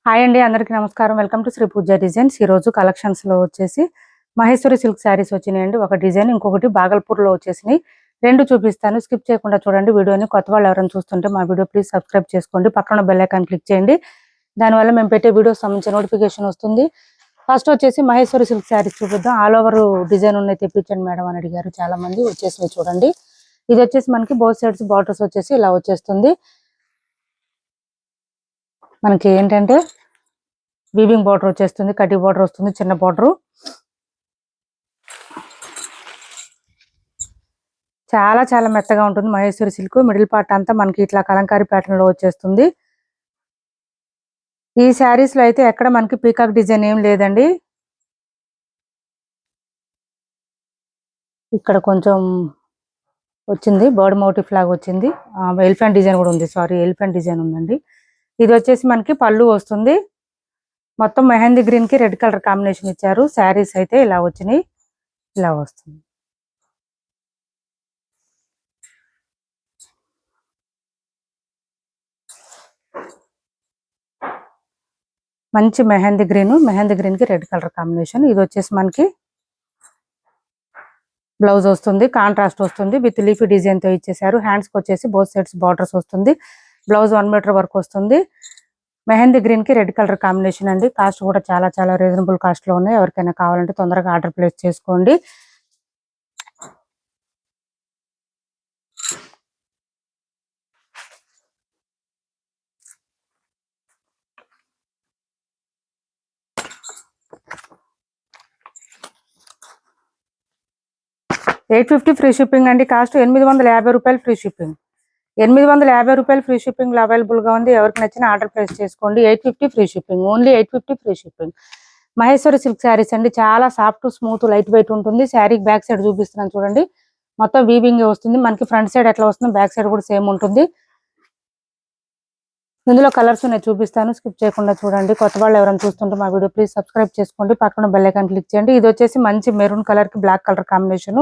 Hi అండి, అందరికీ నమస్కారం. Welcome to Shri Pooja designs. ఈరోజు కలెక్షన్స్లో వచ్చేసి మహేశ్వరి సిల్క్ శారీస్ వచ్చినాయండి. ఒక డిజైన్, ఇంకొకటి బాగల్పూర్లో వచ్చేసినాయి. రెండు చూపిస్తాను, స్కిప్ చేయకుండా చూడండి వీడియోని. కొత్త వాళ్ళు ఎవరైనా చూస్తుంటే మా వీడియో ప్లీజ్ సబ్స్క్రైబ్ చేసుకోండి, పక్కన బెల్ ఐకాన్ క్లిక్ చేయండి. దానివల్ల మేము పెట్టే వీడియోస్ సంబంధించిన నోటిఫికేషన్ వస్తుంది. ఫస్ట్ వచ్చేసి మహేశ్వరి సిల్క్ శారీస్ చూపిద్దాం. ఆల్ ఓవర్ డిజైన్ ఉన్నాయి, తెప్పించండి మేడం అని అడిగారు చాలా మంది. వచ్చేసినాయి చూడండి. ఇది వచ్చేసి మనకి బోత్ సైడ్స్ బార్డర్స్ వచ్చేసి ఇలా వచ్చేస్తుంది. మనకి ఏంటంటే వీవింగ్ బార్డర్ వచ్చేస్తుంది, కటి బార్డర్ వస్తుంది, చిన్న బార్డర్. చాలా చాలా మెత్తగా ఉంటుంది మహేశ్వరి సిల్క్. మిడిల్ పార్ట్ అంతా మనకి ఇట్లా కలంకారీ ప్యాటర్న్ లో వచ్చేస్తుంది. ఈ శారీస్ లో అయితే ఎక్కడ మనకి పీకాక్ డిజైన్ ఏం లేదండి. ఇక్కడ కొంచెం వచ్చింది, బర్డ్ మోటిఫ్ లాగా వచ్చింది. ఎలిఫెంట్ డిజైన్ కూడా ఉంది, సారీ ఎలిఫెంట్ డిజైన్ ఉందండి. ఇది వచ్చేసి మనకి పళ్ళు వస్తుంది. మొత్తం మెహందీ గ్రీన్ కి రెడ్ కలర్ కాంబినేషన్ ఇచ్చారు. శారీస్ అయితే ఇలా వచ్చినాయి, ఇలా వస్తుంది. మంచి మెహందీ గ్రీన్ కి రెడ్ కలర్ కాంబినేషన్. ఇది వచ్చేసి మనకి బ్లౌజ్ వస్తుంది, కాంట్రాస్ట్ వస్తుంది, విత్ లీఫీ డిజైన్ తో ఇచ్చేసారు. హ్యాండ్స్ కి వచ్చేసి బోత్ సైడ్స్ బార్డర్స్ వస్తుంది. బ్లౌజ్ 1 మీటర్ వరకు వస్తుంది. మెహందీ గ్రీన్ కి రెడ్ కలర్ కాంబినేషన్ అండి. కాస్ట్ కూడా చాలా చాలా రీజనబుల్ కాస్ట్ లో ఉన్నాయి. ఎవరికైనా కావాలంటే తొందరగా ఆర్డర్ ప్లేస్ చేసుకోండి. $850 ఫ్రీ షిప్పింగ్ అండి. Cost $850 free shipping. $850 free shipping లో అవైలబుల్ గా ఉంది. ఎవరికి నచ్చిన ఆర్డర్ ప్లేస్ చేసుకోండి. 850 free shipping, only 850 free shipping. Maheshwari silk saris అండి. చాలా సాఫ్ట్, స్మూత్, లైట్ వెయిట్ ఉంటుంది. శారీకి బ్యాక్ సైడ్ చూపిస్తున్నాను చూడండి. మొత్తం వీవింగ్ వస్తుంది. మనకి ఫ్రంట్ సైడ్ ఎట్లా వస్తుంది, బ్యాక్ సైడ్ కూడా సేమ్ ఉంటుంది. ఇందులో కలర్స్ ఉన్నాయి, చూపిస్తాను, స్కిప్ చేయకుండా చూడండి. కొత్త వాళ్ళు ఎవరైనా చూస్తుంటే మా వీడియో ప్లీజ్ సబ్స్క్రైబ్ చేసుకోండి, పక్కన బెల్ ఐకాన్ క్లిక్ చేయండి. ఇది వచ్చేసి మంచి మెరూన్ కలర్ కి బ్లాక్ కలర్ కాంబినేషన్.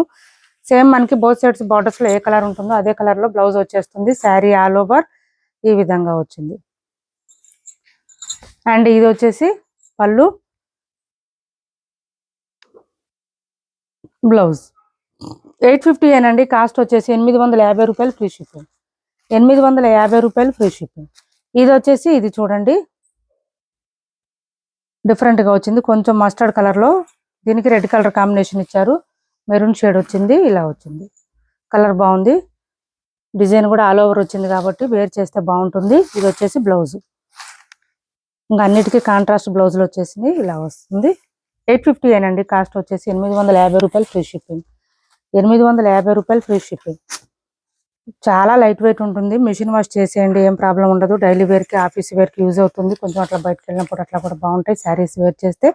సేమ్ మనకి బోత్ సైడ్స్ బార్డర్స్ లో ఏ కలర్ ఉంటుందో అదే కలర్ లో బ్లౌజ్ వచ్చేస్తుంది. శారీ ఆల్ ఓవర్ ఈ విధంగా వచ్చింది. అండ్ ఇది వచ్చేసి పళ్ళు, బ్లౌజ్. 850 ఏనండి. కాస్ట్ వచ్చేసి $850 ఫ్రీ షిప్పింగ్. $850 free shipping. ఇది వచ్చేసి ఇది చూడండి, డిఫరెంట్ గా వచ్చింది. కొంచెం మస్టర్డ్ కలర్ లో దీనికి రెడ్ కలర్ కాంబినేషన్ ఇచ్చారు. మెరూన్ షేడ్ వచ్చింది, ఇలా వచ్చింది. కలర్ బాగుంది. డిజైన్ కూడా ఆల్ ఓవర్ వచ్చింది కాబట్టి వేర్ చేస్తే బాగుంటుంది. ఇది వచ్చేసి బ్లౌజ్. ఇంకా అన్నిటికీ కాంట్రాస్ట్ బ్లౌజులు వచ్చేసింది, ఇలా వస్తుంది. 850 ఏనండి. కాస్ట్ వచ్చేసి $850 ఫ్రీ షిప్పింగ్. $850 free shipping. చాలా లైట్ వెయిట్ ఉంటుంది. మిషన్ వాష్ చేసేయండి, ఏం ప్రాబ్లం ఉండదు. డైలీ వేర్ కి, ఆఫీస్ వేర్ కి యూజ్ అవుతుంది. కొంచెం అట్లా బయటకు వెళ్ళినప్పుడు అట్లా కూడా బాగుంటాయి శారీస్ వేర్ చేస్తే.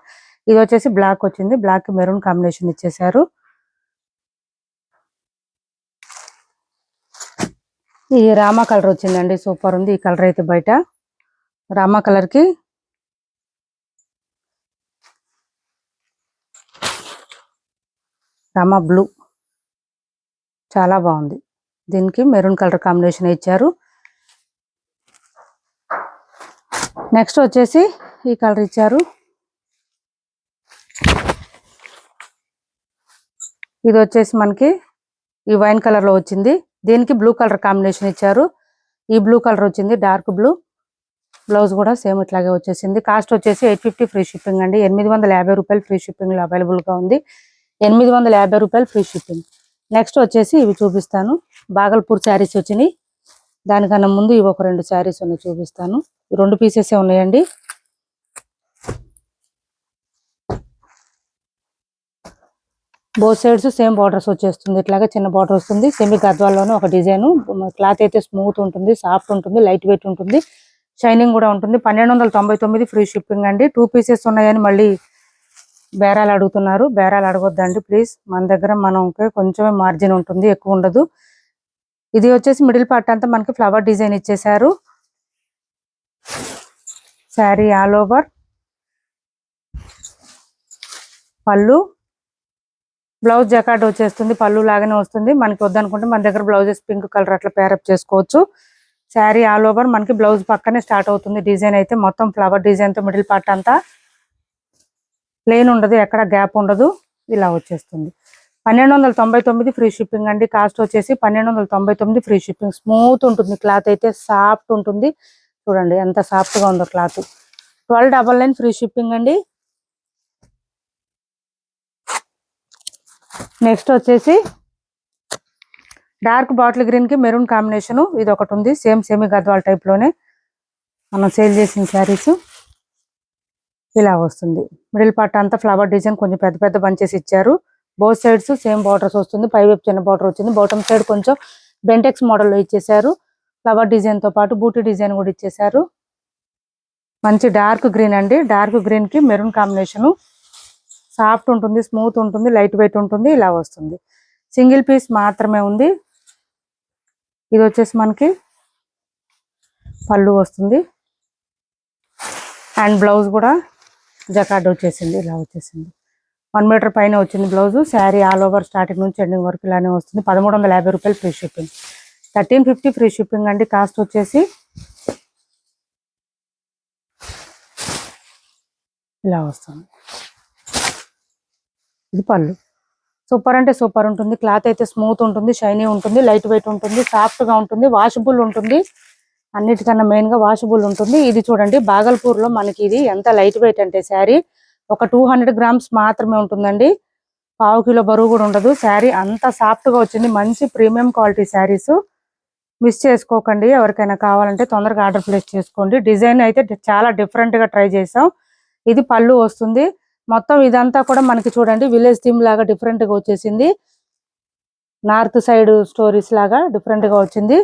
ఇది వచ్చేసి బ్లాక్ వచ్చింది, బ్లాక్ కి మెరూన్ కాంబినేషన్ ఇచ్చేసారు. ఈ రామా కలర్ వచ్చిందండి, సూపర్ ఉంది. ఈ కలర్ అయితే బయట రామా కలర్ కి రామా బ్లూ చాలా బాగుంది. దీనికి మెరూన్ కలర్ కాంబినేషన్ ఇచ్చారు. నెక్స్ట్ వచ్చేసి ఈ కలర్ ఇచ్చారు. ఇది వచ్చేసి మనకి ఈ వైన్ కలర్ లో వచ్చింది. దీనికి బ్లూ కలర్ కాంబినేషన్ ఇచ్చారు. ఈ బ్లూ కలర్ వచ్చింది, డార్క్ బ్లూ. బ్లౌజ్ కూడా సేమ్ ఇట్లాగే వచ్చేసింది. కాస్ట్ వచ్చేసి 850 ఫ్రీ షిప్పింగ్ అండి. $850 ఫ్రీ షిప్పింగ్ లో అవైలబుల్ గా ఉంది. $850 ఫ్రీ షిప్పింగ్. నెక్స్ట్ వచ్చేసి ఇవి చూపిస్తాను. బాగల్పూర్ శారీస్ వచ్చినాయి. దానికన్నా ముందు ఇవి ఒక 2 శారీస్ ఉన్నాయి, చూపిస్తాను. 2 పీసెస్ ఉన్నాయండి. బోత్ సైడ్స్ సేమ్ బార్డర్స్ వచ్చేస్తుంది. ఇట్లాగా చిన్న బార్డర్ వస్తుంది. సెమీ గద్వాల్లోనే ఒక డిజైన్. క్లాత్ అయితే స్మూత్ ఉంటుంది, సాఫ్ట్ ఉంటుంది, లైట్ వెయిట్ ఉంటుంది, షైనింగ్ కూడా ఉంటుంది. $1299 ఫ్రీ షిప్పింగ్ అండి. 2 పీసెస్ ఉన్నాయని మళ్ళీ బేరాలు అడుగుతున్నారు. బేరాలు అడగొద్దండి ప్లీజ్. మన దగ్గర మనకి కొంచెమే మార్జిన్ ఉంటుంది, ఎక్కువ ఉండదు. ఇది వచ్చేసి మిడిల్ పార్ట్ అంతా మనకి ఫ్లవర్ డిజైన్ ఇచ్చేసారు. శారీ ఆల్ ఓవర్, పళ్ళు, బ్లౌజ్ జకార్డ్ వచ్చేస్తుంది. పళ్ళు లాగానే వస్తుంది. మనకి వద్దనుకుంటే మన దగ్గర బ్లౌజెస్ పింక్ కలర్ అట్లా పేరప్ చేసుకోవచ్చు. శారీ ఆల్ ఓవర్ మనకి బ్లౌజ్ పక్కనే స్టార్ట్ అవుతుంది. డిజైన్ అయితే మొత్తం ఫ్లవర్ డిజైన్ తో మిడిల్ పార్ట్ అంతా ప్లెయిన్ ఉండదు, ఎక్కడ గ్యాప్ ఉండదు, ఇలా వచ్చేస్తుంది. 1299 ఫ్రీ షిప్పింగ్ అండి. కాస్ట్ వచ్చేసి 1299 ఫ్రీ షిప్పింగ్. స్మూత్ ఉంటుంది క్లాత్ అయితే, సాఫ్ట్ ఉంటుంది. చూడండి ఎంత సాఫ్ట్ గా ఉందో క్లాత్. 1299 ఫ్రీ షిప్పింగ్ అండి. నెక్స్ట్ వచ్చేసి డార్క్ బాటిల్ గ్రీన్ కి మెరూన్ కాంబినేషన్, ఇది ఒకటి ఉంది. సేమ్ సెమీ గద్వాల్ టైప్ లోనే మనం సేల్ చేసిన శారీస్ ఇలా వస్తుంది. మిడిల్ పార్ట్ అంతా ఫ్లవర్ డిజైన్, కొంచెం పెద్ద పెద్ద బంచెస్ ఇచ్చారు. బోత్ సైడ్స్ సేమ్ బార్డర్స్ వస్తుంది. పై వైపు చిన్న బార్డర్ వచ్చింది. బాటమ్ సైడ్ కొంచెం బెంటెక్స్ మోడల్ లో ఇచ్చేసారు. ఫ్లవర్ డిజైన్ తో పాటు బూటీ డిజైన్ కూడా ఇచ్చేసారు. మంచి డార్క్ గ్రీన్ అండి. డార్క్ గ్రీన్ కి మెరూన్ కాంబినేషన్. సాఫ్ట్ ఉంటుంది, స్మూత్ ఉంటుంది, లైట్ వెయిట్ ఉంటుంది. ఇలా వస్తుంది. సింగిల్ పీస్ మాత్రమే ఉంది. ఇది వచ్చేసి మనకి పళ్ళు వస్తుంది. అండ్ బ్లౌజ్ కూడా జకార్డ్ వచ్చేసింది, ఇలా వచ్చేసింది. 1 మీటర్ పైన వచ్చింది blouse. Sari all over starting నుంచి ఎండింగ్ వరకు ఇలానే వస్తుంది. 1350 రూపాయలు ఫ్రీ షిప్పింగ్. 1350 ఫ్రీ షిప్పింగ్ అండి. కాస్ట్ వచ్చేసి ఇలా వస్తుంది. ఇది పళ్ళు. సూపర్ అంటే సూపర్ ఉంటుంది. క్లాత్ అయితే స్మూత్ ఉంటుంది, షైనీ ఉంటుంది, లైట్ వెయిట్ ఉంటుంది, సాఫ్ట్ గా ఉంటుంది, వాషబుల్ ఉంటుంది. అన్నిటికన్నా మెయిన్ గా వాషబుల్ ఉంటుంది. ఇది చూడండి బాగల్పూర్ లో మనకి ఇది ఎంత లైట్ వెయిట్ అంటే శారీ ఒక 200 గ్రామ్స్ మాత్రమే ఉంటుందండి. 1/2 కిలో బరువు కూడా ఉండదు. శారీ అంత సాఫ్ట్ గా వచ్చింది. మంచి ప్రీమియం క్వాలిటీ శారీస్. మిస్ చేసుకోకండి. ఎవరికైనా కావాలంటే తొందరగా ఆర్డర్ ప్లేస్ చేసుకోండి. డిజైన్ అయితే చాలా డిఫరెంట్ గా ట్రై చేసాం. ఇది పళ్ళు వస్తుంది. మొత్తం ఇదంతా కూడా మనకి చూడండి విలేజ్ థీమ్ లాగా డిఫరెంట్ గా వచ్చేసింది. నార్త్ సైడ్ స్టోరీస్ లాగా డిఫరెంట్ గా వచ్చింది.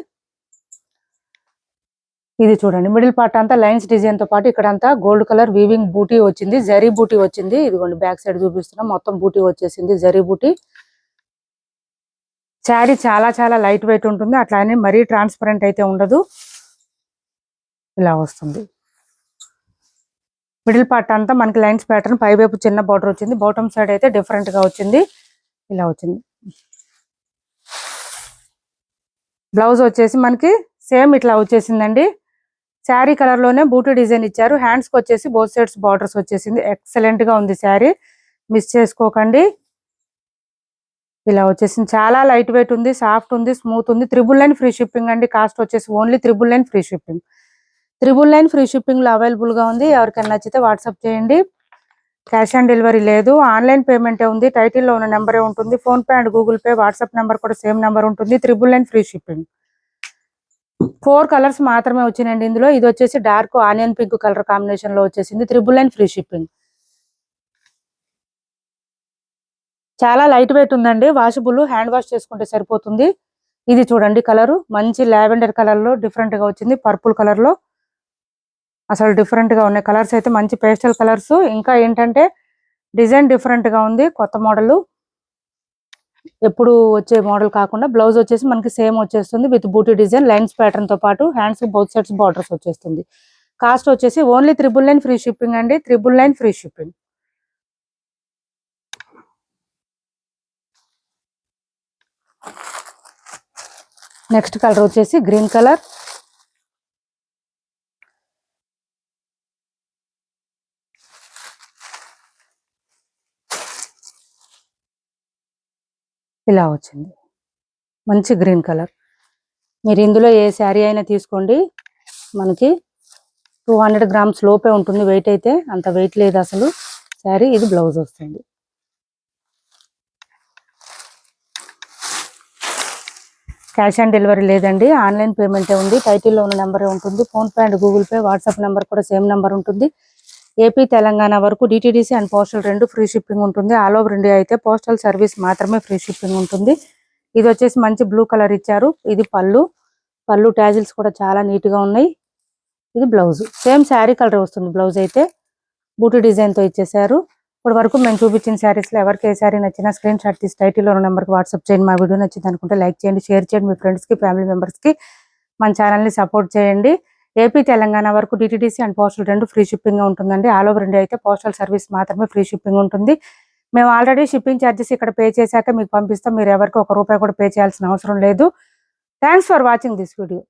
ఇది చూడండి మిడిల్ పార్ట్ అంతా లైన్స్ డిజైన్ తో పాటు ఇక్కడ అంతా గోల్డ్ కలర్ వీవింగ్ బూటీ వచ్చింది, జరీ బూటీ వచ్చింది. ఇదిగోండి బ్యాక్ సైడ్ చూపిస్తున్నాం, మొత్తం బూటీ వచ్చేసింది, జరీ బూటీ. శారీ చాలా చాలా లైట్ వెయిట్ ఉంటుంది. అట్లానే మరీ ట్రాన్స్పరెంట్ అయితే ఉండదు. ఇలా వస్తుంది. మిడిల్ పార్ట్ అంతా మనకి లైన్స్ ప్యాటర్న్, పై వైపు చిన్న బార్డర్ వచ్చింది. బాటమ్ సైడ్ అయితే డిఫరెంట్ గా వచ్చింది, ఇలా వచ్చింది. బ్లౌజ్ వచ్చేసి మనకి సేమ్ ఇట్లా వచ్చేసిందండి. శారీ కలర్ లోనే బూటీ డిజైన్ ఇచ్చారు. హ్యాండ్స్ కి వచ్చేసి బోత్ సైడ్స్ బార్డర్స్ వచ్చేసింది. ఎక్సలెంట్ గా ఉంది శారీ, మిస్ చేసుకోకండి. ఇలా వచ్చేసింది. చాలా లైట్ వెయిట్ ఉంది, సాఫ్ట్ ఉంది, స్మూత్ ఉంది. 999 ఫ్రీ షిప్పింగ్ అండి. కాస్ట్ వచ్చేసి only 999 free shipping. 999 free shipping లో అవైలబుల్ గా ఉంది. ఎవరికైనా నచ్చితే వాట్సాప్ చేయండి. క్యాష్ ఆన్ డెలివరీ లేదు, ఆన్లైన్ పేమెంటే ఉంది. టైటిల్లో ఉన్న నెంబరే ఉంటుంది. Phone pay and Google pay, WhatsApp number కూడా సేమ్ నెంబర్ ఉంటుంది. 999 ఫ్రీ షిప్పింగ్. 4 కలర్స్ మాత్రమే వచ్చినాయండి ఇందులో. ఇది వచ్చేసి dark onion pink colour combination లో వచ్చేసింది. 999 ఫ్రీ షిప్పింగ్. చాలా లైట్ వెయిట్ ఉందండి. వాషబుల్, హ్యాండ్ వాష్ చేసుకుంటే సరిపోతుంది. ఇది చూడండి కలరు మంచి లావెండర్ కలర్ లో డిఫరెంట్ గా వచ్చింది. పర్పుల్ కలర్ లో అసలు డిఫరెంట్ గా ఉన్నాయి కలర్స్ అయితే. మంచి పేస్టల్ కలర్స్. ఇంకా ఏంటంటే డిజైన్ డిఫరెంట్ గా ఉంది, కొత్త మోడల్, ఎప్పుడు వచ్చే మోడల్ కాకుండా. బ్లౌజ్ వచ్చేసి మనకి సేమ్ వచ్చేస్తుంది విత్ బూటీ డిజైన్, లైన్స్ ప్యాటర్న్ తో పాటు హ్యాండ్స్ బౌత్ సైడ్స్ బార్డర్స్ వచ్చేస్తుంది. కాస్ట్ వచ్చేసి ఓన్లీ 999 ఫ్రీ షిప్పింగ్ అండి. 999 ఫ్రీ షిప్పింగ్. నెక్స్ట్ కలర్ వచ్చేసి గ్రీన్ కలర్. ఇలా వచ్చింది మంచి గ్రీన్ కలర్. మీరు ఇందులో ఏ శారీ అయినా తీసుకోండి, మనకి 200 గ్రామ్స్ లోపే ఉంటుంది వెయిట్ అయితే. అంత వెయిట్ లేదు అసలు శారీ. ఇది బ్లౌజ్ వస్తుంది. క్యాష్ ఆన్ డెలివరీ లేదండి, ఆన్లైన్ పేమెంటే ఉంది. టైటిల్లో ఉన్న నెంబరే ఉంటుంది. Phone pay and Google pay, WhatsApp number కూడా సేమ్ నెంబర్ ఉంటుంది. ఏపీ తెలంగాణ వరకు DTDC and postal 2 free shipping ఉంటుంది. ఆల్ ఓవర్ ఇండియా అయితే పోస్టల్ సర్వీస్ మాత్రమే ఫ్రీ షిప్పింగ్ ఉంటుంది. ఇది వచ్చేసి మంచి బ్లూ కలర్ ఇచ్చారు. ఇది పళ్ళు. పళ్ళు ట్యాజిల్స్ కూడా చాలా నీట్ గా ఉన్నాయి. ఇది బ్లౌజ్, సేమ్ శారీ కలర్ వస్తుంది. బ్లౌజ్ అయితే బూటీ డిజైన్ తో ఇచ్చేసారు. ఇప్పటి వరకు మేము చూపించిన శారీస్ లో ఎవరికి ఏ శారీ నచ్చినా స్క్రీన్ షాట్ తీసి టైటిల్లో ఉన్న నెంబర్కి వాట్సాప్ చేయండి. మా వీడియో నచ్చింది అనుకుంటే లైక్ చేయండి, షేర్ చేయండి, మీ ఫ్రెండ్స్ కి ఫ్యామిలీ మెంబర్స్ కి మన ఛానల్ ని సపోర్ట్ చేయండి. ఏపీ తెలంగాణ వరకు DTDC and postal 2 free shipping ఉంటుందండి. ఆల్ ఓవర్ ఇండియా అయితే పోస్టల్ సర్వీస్ మాత్రమే ఫ్రీ షిప్పింగ్ ఉంటుంది. మేము ఆల్రెడీ షిప్పింగ్ ఛార్జెస్ ఇక్కడ పే చేశాక మీకు పంపిస్తాం. మీరు ఎవరికి ₹1 కూడా పే చేయాల్సిన అవసరం లేదు. Thanks for watching this video.